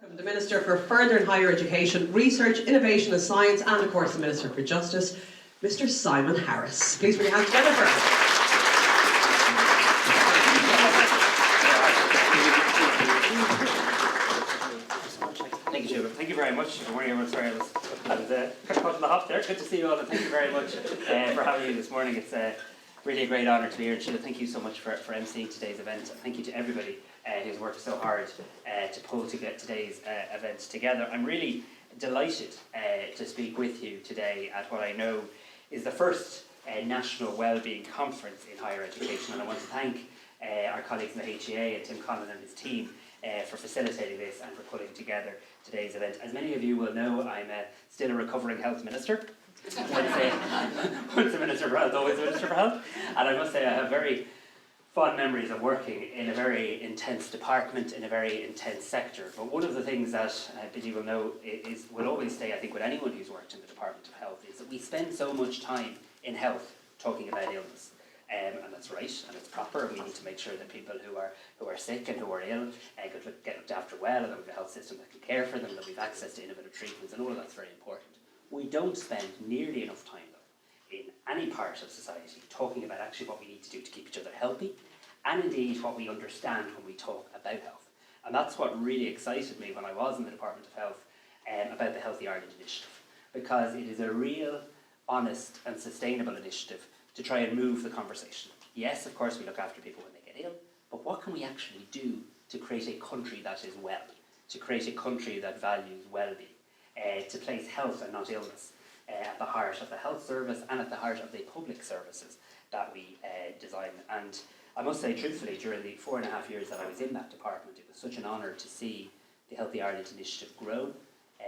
The Minister for Further and Higher Education, Research, Innovation and Science, and of course the Minister for Justice, Mr. Simon Harris. Please put your hands together for him. Thank you, Julie. Thank you very much. Good morning, everyone. Sorry, I was caught in the hop there. Good to see you all, and thank you very much for having me this morning. It's really a great honour to be here. And Sheila, thank you so much for emceeing today's event. And thank you to everybody who's worked so hard to pull to get today's event together. I'm really delighted to speak with you today at what I know is the first National Wellbeing Conference in higher education. And I want to thank our colleagues in the HEA and Tim Conlon and his team for facilitating this and for putting together today's event. As many of you will know, I'm still a recovering health minister. Once a Minister for Health, always a Minister for Health. And I must say I have very fond memories of working in a very intense department, in a very intense sector. But one of the things that Biddy will know will always stay, I think, with anyone who's worked in the Department of Health, is that we spend so much time in health talking about illness. And that's right, and it's proper, and we need to make sure that people who are sick and who are ill get looked after well, and that we have a health system that can care for them, that we have access to innovative treatments, and all of that's very important. We don't spend nearly enough time, though, in any part of society talking about actually what we need to do to keep each other healthy, and indeed what we understand when we talk about health. And that's what really excited me when I was in the Department of Health about the Healthy Ireland Initiative, because it is a real, honest and sustainable initiative to try and move the conversation. Yes, of course, we look after people when they get ill, but what can we actually do to create a country that is well, to create a country that values well-being, to place health and not illness at the heart of the health service and at the heart of the public services that we design. And I must say, truthfully, during the 4.5 years that I was in that department, it was such an honour to see the Healthy Ireland Initiative grow,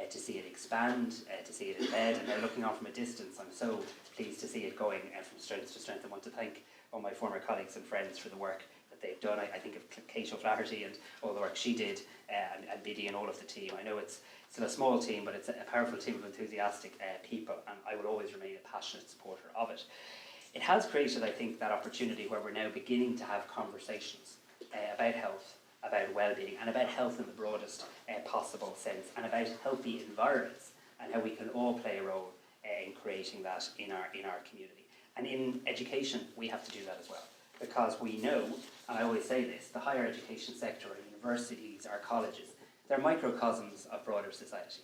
to see it expand, to see it embed, and now looking on from a distance, I'm so pleased to see it going from strength to strength. I want to thank all my former colleagues and friends for the work that they've done. I think of Kate O'Flaherty and all the work she did, and Biddy and all of the team. I know it's still a small team, but it's a powerful team of enthusiastic people, and I will always remain a passionate supporter of it. It has created, I think, that opportunity where we're now beginning to have conversations about health, about well-being, and about health in the broadest possible sense, and about healthy environments, and how we can all play a role in creating that in our community. And in education, we have to do that as well, because we know, and I always say this, the higher education sector, our universities, our colleges, they're microcosms of broader society.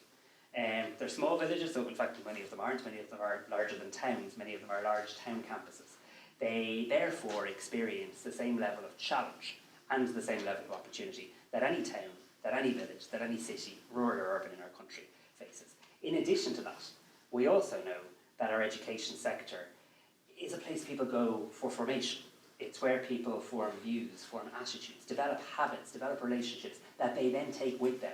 They're small villages, so in fact many of them aren't. Many of them are larger than towns. Many of them are large town campuses. They therefore experience the same level of challenge and the same level of opportunity that any town, that any village, that any city, rural or urban in our country faces. In addition to that, we also know that our education sector is a place people go for formation. It's where people form views, form attitudes, develop habits, develop relationships that they then take with them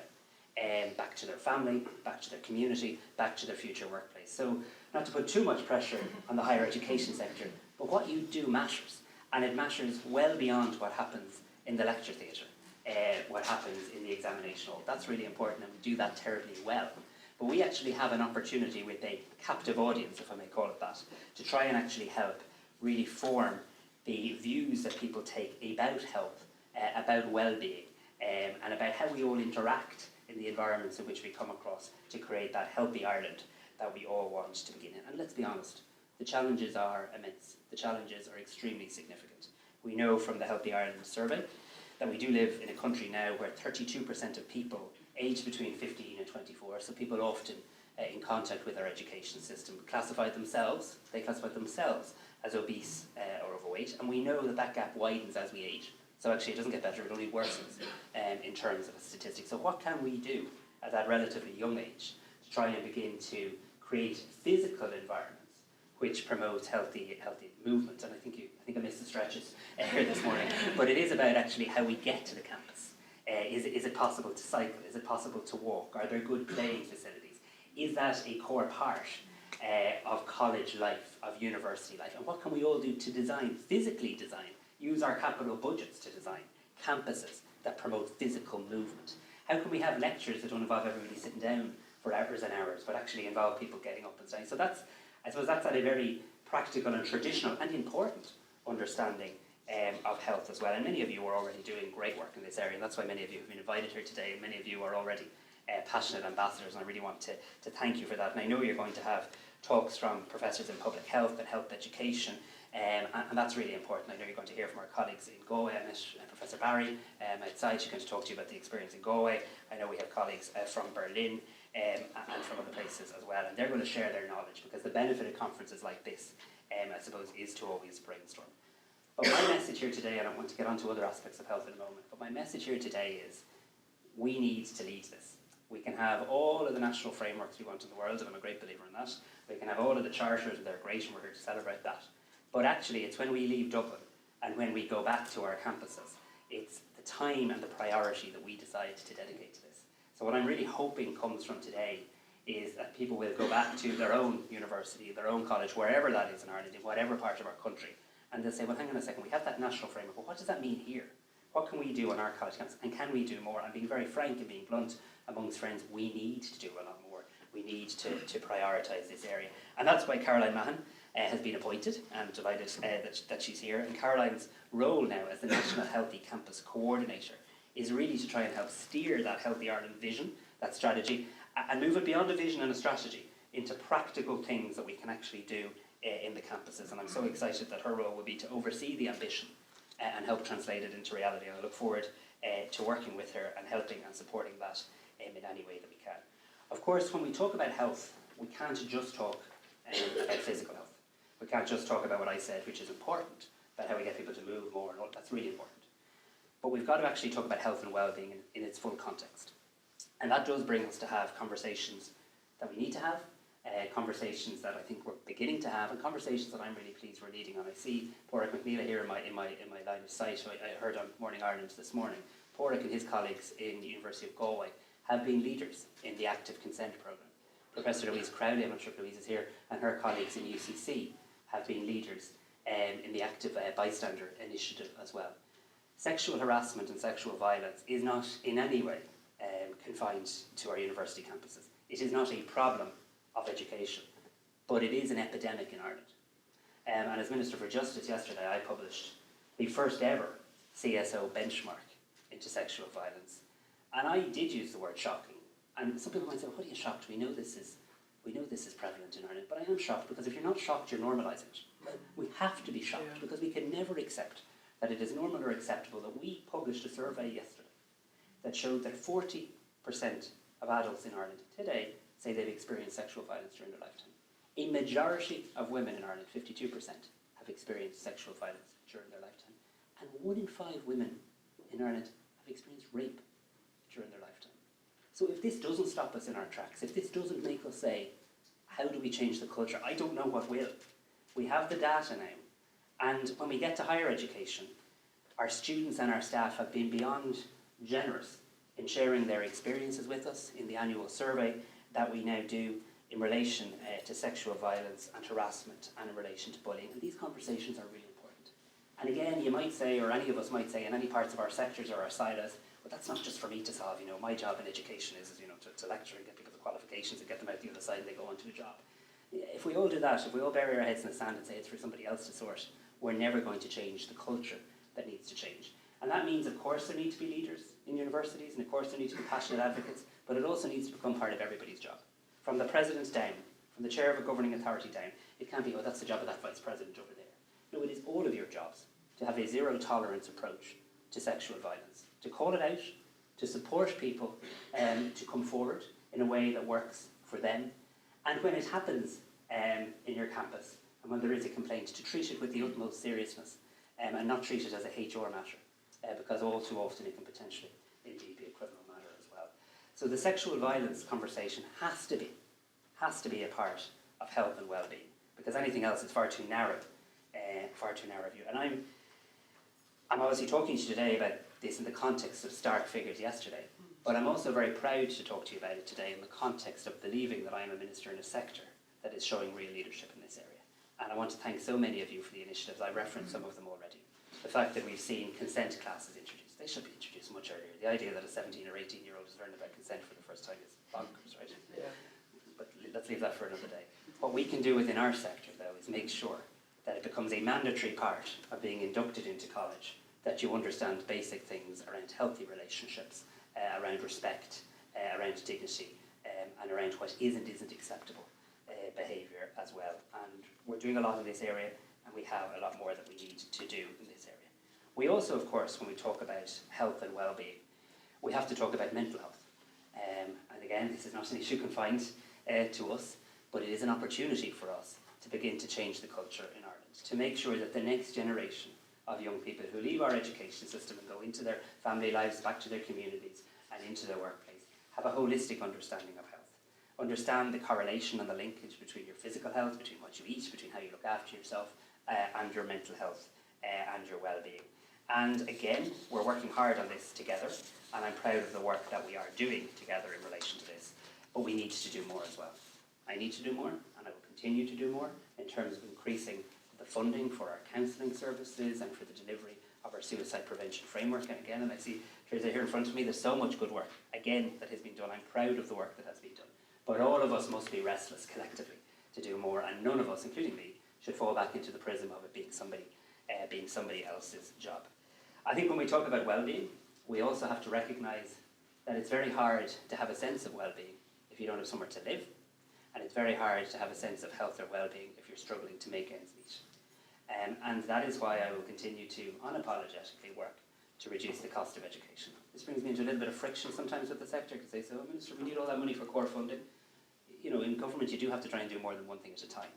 back to their family, back to their community, back to their future workplace. So, not to put too much pressure on the higher education sector, but what you do matters. And it matters well beyond what happens in the lecture theatre, what happens in the examination hall. That's really important, and we do that terribly well. But we actually have an opportunity with a captive audience, if I may call it that, to try and actually help really form the views that people take about health, about well-being, and about how we all interact in the environments in which we come across to create that healthy Ireland that we all want to begin in. And let's be honest, the challenges are immense. The challenges are extremely significant. We know from the Healthy Ireland survey that we do live in a country now where 32% of people aged between 15 and 24, so people often in contact with our education system, classify themselves as obese or overweight, and we know that that gap widens as we age. So actually it doesn't get better, it only worsens in terms of a statistic. So what can we do at that relatively young age to try and begin to create physical environments which promotes healthy movement? And I think I missed the stretches here this morning, but it is about actually how we get to the campus. Is it possible to cycle? Is it possible to walk? Are there good playing facilities? Is that a core part of college life, of university life? And what can we all do to physically design, use our capital budgets to design campuses that promote physical movement? How can we have lectures that don't involve everybody sitting down for hours and hours, but actually involve people getting up and staying? So I suppose that's at a very practical and traditional and important understanding of health as well. And many of you are already doing great work in this area, and that's why many of you have been invited here today, and many of you are already passionate ambassadors, and I really want to thank you for that. And I know you're going to have talks from professors in public health and health education, and that's really important. I know you're going to hear from our colleagues in Galway. I met Professor Barry outside. She's going to talk to you about the experience in Galway. I know we have colleagues from Berlin and from other places as well, and they're going to share their knowledge, because the benefit of conferences like this, I suppose, is to always brainstorm. But my message here today, and I want to get on to other aspects of health in a moment, but my message here today is we need to lead this. We can have all of the national frameworks we want in the world, and I'm a great believer in that. We can have all of the charters, and they're great, and we're here to celebrate that. But actually, it's when we leave Dublin and when we go back to our campuses, it's the time and the priority that we decide to dedicate to this. So what I'm really hoping comes from today is that people will go back to their own university, their own college, wherever that is in Ireland, in whatever part of our country, and they'll say, well, hang on a second, we have that national framework, but what does that mean here? What can we do on our college campus, and can we do more? And being very frank and being blunt amongst friends, we need to do a lot more. We need to prioritise this area. And that's why Caroline Mahon has been appointed. I'm delighted that she's here. And Caroline's role now as the National Healthy Campus Coordinator is really to try and help steer that Healthy Ireland vision, that strategy, and move it beyond a vision and a strategy into practical things that we can actually do in the campuses. And I'm so excited that her role will be to oversee the ambition and help translate it into reality. And I look forward to working with her and helping and supporting that in any way that we can. Of course, when we talk about health, we can't just talk about physical health. We can't just talk about what I said, which is important, about how we get people to move more, and all that's really important. But we've got to actually talk about health and well-being in its full context. And that does bring us to have conversations that we need to have, conversations that I think we're beginning to have, and conversations that I'm really pleased we're leading on. I see Pádraig McNeela here in my line of sight. I heard on Morning Ireland this morning. Pádraig and his colleagues in the University of Galway have been leaders in the active consent programme. Professor Louise Crowley, I'm not sure if Louise is here, and her colleagues in UCC have been leaders in the active bystander initiative as well. Sexual harassment and sexual violence is not in any way confined to our university campuses. It is not a problem of education, but it is an epidemic in Ireland. And as Minister for Justice yesterday, I published the first ever CSO benchmark into sexual violence. And I did use the word shocking. And some people might say, what are you shocked? We know this is prevalent in Ireland. But I am shocked, because if you're not shocked, you're normalising it. We have to be shocked, because we can never accept that it is normal or acceptable. That we published a survey yesterday that showed that 40% of adults in Ireland today say they've experienced sexual violence during their lifetime. A majority of women in Ireland, 52%, have experienced sexual violence during their lifetime. And 1 in 5 women in Ireland have experienced rape during their lifetime. So if this doesn't stop us in our tracks, if this doesn't make us say, how do we change the culture? I don't know what will. We have the data now. And when we get to higher education, our students and our staff have been beyond generous in sharing their experiences with us in the annual survey that we now do in relation to sexual violence and harassment, and in relation to bullying. And these conversations are really important. And again, you might say, or any of us might say, in any parts of our sectors or our silos, well, that's not just for me to solve. My job in education is to lecture and get people the qualifications and get them out the other side and they go on to a job. If we all do that, if we all bury our heads in the sand and say it's for somebody else to sort, we're never going to change the culture that needs to change. And that means, of course, there need to be leaders in universities, and of course there need to be passionate advocates, but it also needs to become part of everybody's job. From the president down, from the chair of a governing authority down, it can't be, oh, that's the job of that vice president over there. No, it is all of your jobs to have a zero tolerance approach to sexual violence, to call it out, to support people, to come forward in a way that works for them. And when it happens in your campus, and when there is a complaint, to treat it with the utmost seriousness and not treat it as a HR matter, because all too often it can potentially indeed be a criminal matter as well. So the sexual violence conversation has to be a part of health and well-being, because anything else is far too narrow view. And I'm obviously talking to you today about this in the context of stark figures yesterday, but I'm also very proud to talk to you about it today in the context of believing that I'm a minister in a sector that is showing real leadership in this area. And I want to thank so many of you for the initiatives. I referenced some of them already. The fact that we've seen consent classes introduced, they should be introduced much earlier. The idea that a 17 or 18-year-old is learning about consent for the first time is bonkers, right? Yeah. But let's leave that for another day. What we can do within our sector, though, is make sure that it becomes a mandatory part of being inducted into college, that you understand basic things around healthy relationships, around respect, around dignity, and around what is and isn't acceptable behaviour as well. And we're doing a lot in this area, and we have a lot more that we need to do in this area. We also, of course, when we talk about health and well-being, we have to talk about mental health. And again, this is not an issue confined to us, but it is an opportunity for us to begin to change the culture in Ireland, to make sure that the next generation of young people who leave our education system and go into their family lives, back to their communities and into their workplace, have a holistic understanding of health. Understand the correlation and the linkage between your physical health, between what you eat, between how you look after yourself, and your mental health and your well-being. And again, we're working hard on this together, and I'm proud of the work that we are doing together in relation to this. But we need to do more as well. I need to do more, and I will continue to do more in terms of increasing the funding for our counselling services and for the delivery of our suicide prevention framework. And again, and I see Teresa here in front of me, there's so much good work, again, that has been done. I'm proud of the work that has been done. But all of us must be restless collectively to do more, and none of us, including me, should fall back into the prism of it being somebody else's job. I think when we talk about well-being, we also have to recognise that it's very hard to have a sense of well-being if you don't have somewhere to live, and it's very hard to have a sense of health or well-being if you're struggling to make ends meet. And that is why I will continue to unapologetically work to reduce the cost of education. This brings me into a little bit of friction sometimes with the sector, because they say, "Oh, Minister, we need all that money for core funding." You know, in government you do have to try and do more than one thing at a time.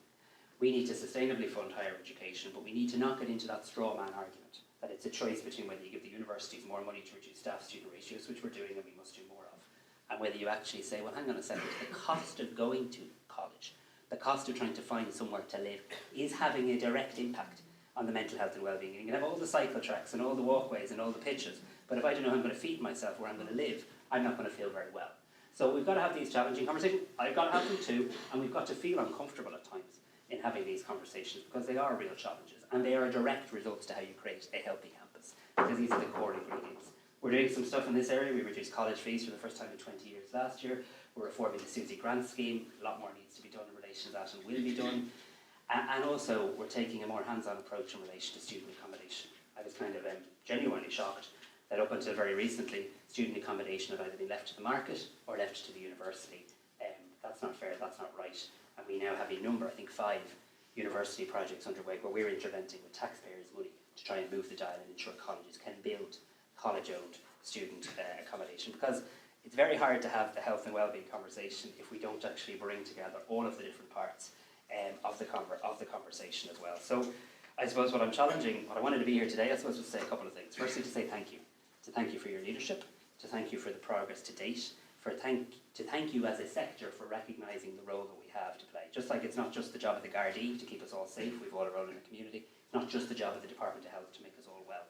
We need to sustainably fund higher education, but we need to not get into that straw man argument, that it's a choice between whether you give the universities more money to reduce staff-student ratios, which we're doing and we must do more of, and whether you actually say, well, hang on a second, the cost of going to college, the cost of trying to find somewhere to live, is having a direct impact on the mental health and well-being. You can have all the cycle tracks and all the walkways and all the pitches, but if I don't know how I'm going to feed myself, where I'm going to live, I'm not going to feel very well. So we've got to have these challenging conversations. I've got to have them too, and we've got to feel uncomfortable at times in having these conversations, because they are real challenges, and they are direct results to how you create a healthy campus, because these are the core ingredients. We're doing some stuff in this area. We reduced college fees for the first time in 20 years last year. We're reforming the Susie grant scheme. A lot more needs to be done in relation to that, and will be done. And also, we're taking a more hands-on approach in relation to student accommodation. I was kind of genuinely shocked that up until very recently, student accommodation had either been left to the market or left to the university. That's not fair, that's not right. And we now have a number, I think 5 university projects underway where we're interventing with taxpayers' money to try and move the dial and ensure colleges can build college-owned student accommodation. Because it's very hard to have the health and well-being conversation if we don't actually bring together all of the different parts of the conversation as well. So I suppose what I wanted to be here today, I suppose, was to say a couple of things. Firstly, to say thank you. To thank you for your leadership, to thank you for the progress to date, to thank you as a sector for recognising the role that we have to play. Just like it's not just the job of the Gardaí to keep us all safe, we've all a role in the community, not just the job of the Department of Health to make us all well.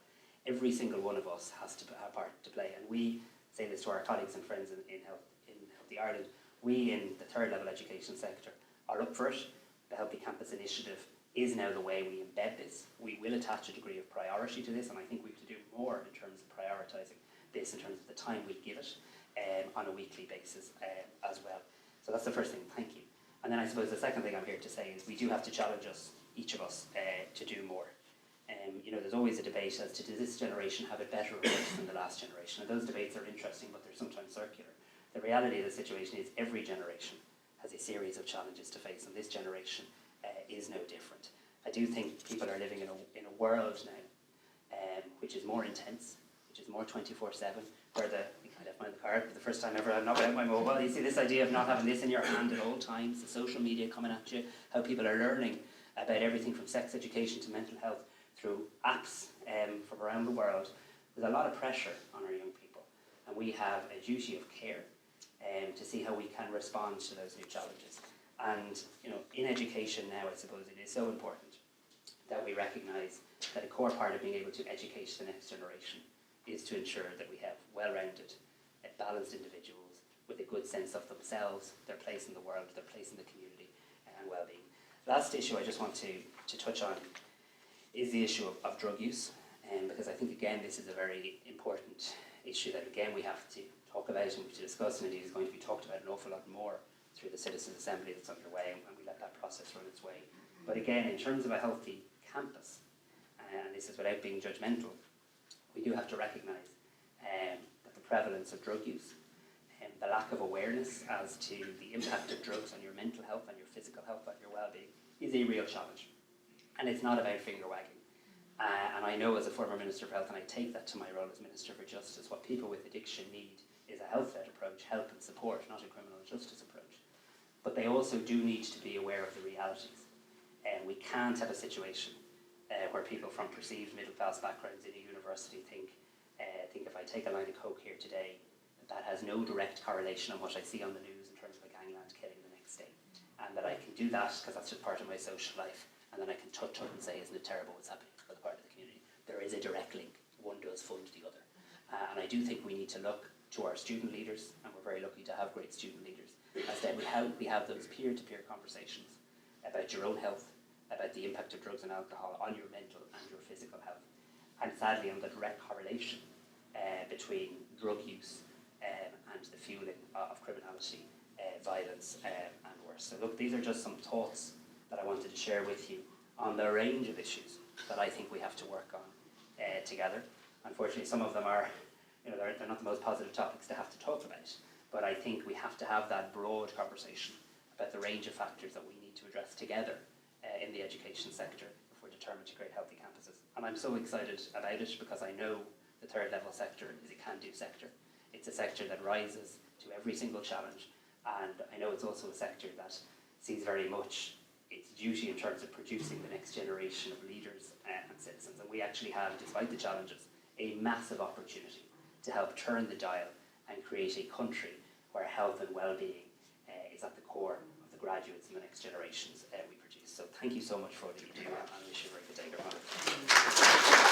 Every single one of us has to have a part to play, and we say this to our colleagues and friends in Healthy Ireland, we in the third level education sector are up for it. The Healthy Campus Initiative is now the way we embed this. We will attach a degree of priority to this, and I think we have to do more in terms of prioritising this, in terms of the time we give it on a weekly basis as well. So that's the first thing, thank you. And then I suppose the second thing I'm here to say is we do have to challenge us, each of us, to do more. You know, there's always a debate as to does this generation have it better or worse than the last generation, and those debates are interesting, but they're sometimes circular. The reality of the situation is every generation has a series of challenges to face, and this generation is no different. I do think people are living in a world now which is more intense, which is more 24/7, where I left mine in the car for the first time ever, I'm not without my mobile. You see this idea of not having this in your hand at all times, the social media coming at you, how people are learning about everything from sex education to mental health through apps from around the world. There's a lot of pressure on our young people, and we have a duty of care to see how we can respond to those new challenges. And you know, in education now, I suppose it is so important that we recognise that a core part of being able to educate the next generation is to ensure that we have well-rounded, balanced individuals with a good sense of themselves, their place in the world, their place in the community, and well-being. Last issue I just want to touch on is the issue of drug use, because I think, again, this is a very important issue that, again, we have to talk about and we have to discuss, and indeed is going to be talked about an awful lot more through the Citizens' Assembly that's underway, and we let that process run its way. But again, in terms of a healthy campus, and this is without being judgmental, we do have to recognise that the prevalence of drug use, the lack of awareness as to the impact of drugs on your mental health, on your physical health, on your well-being, is a real challenge. And it's not about finger wagging. And I know as a former Minister for Health, and I take that to my role as Minister for Justice, what people with addiction need is a health-led approach, help and support, not a criminal justice approach. But they also do need to be aware of the realities. We can't have a situation where people from perceived middle-class backgrounds in a university think if I take a line of coke here today, that has no direct correlation on what I see on the news in terms of a gangland killing the next day. And that I can do that because that's just part of my social life. And then I can touch up and say, isn't it terrible what's happening for the part of the community? There is a direct link. One does fund the other. And I do think we need to look to our student leaders, and we're very lucky to have great student leaders, as to how we have those peer-to-peer conversations about your own health, about the impact of drugs and alcohol on your mental and your physical health. And sadly, on the direct correlation between drug use and the fueling of criminality, violence, and worse. So look, these are just some thoughts that I wanted to share with you on the range of issues that I think we have to work on together. Unfortunately, some of them are, they're not the most positive topics to have to talk about, but I think we have to have that broad conversation about the range of factors that we need to address together in the education sector if we're determined to create healthy campuses. And I'm so excited about it because I know the third level sector is a can-do sector. It's a sector that rises to every single challenge, and I know it's also a sector that sees very much its duty in terms of producing the next generation of leaders and citizens. And we actually have, despite the challenges, a massive opportunity to help turn the dial and create a country where health and well-being is at the core of the graduates and the next generations we produce. So thank you so much for all that you do, and I wish you a very good day.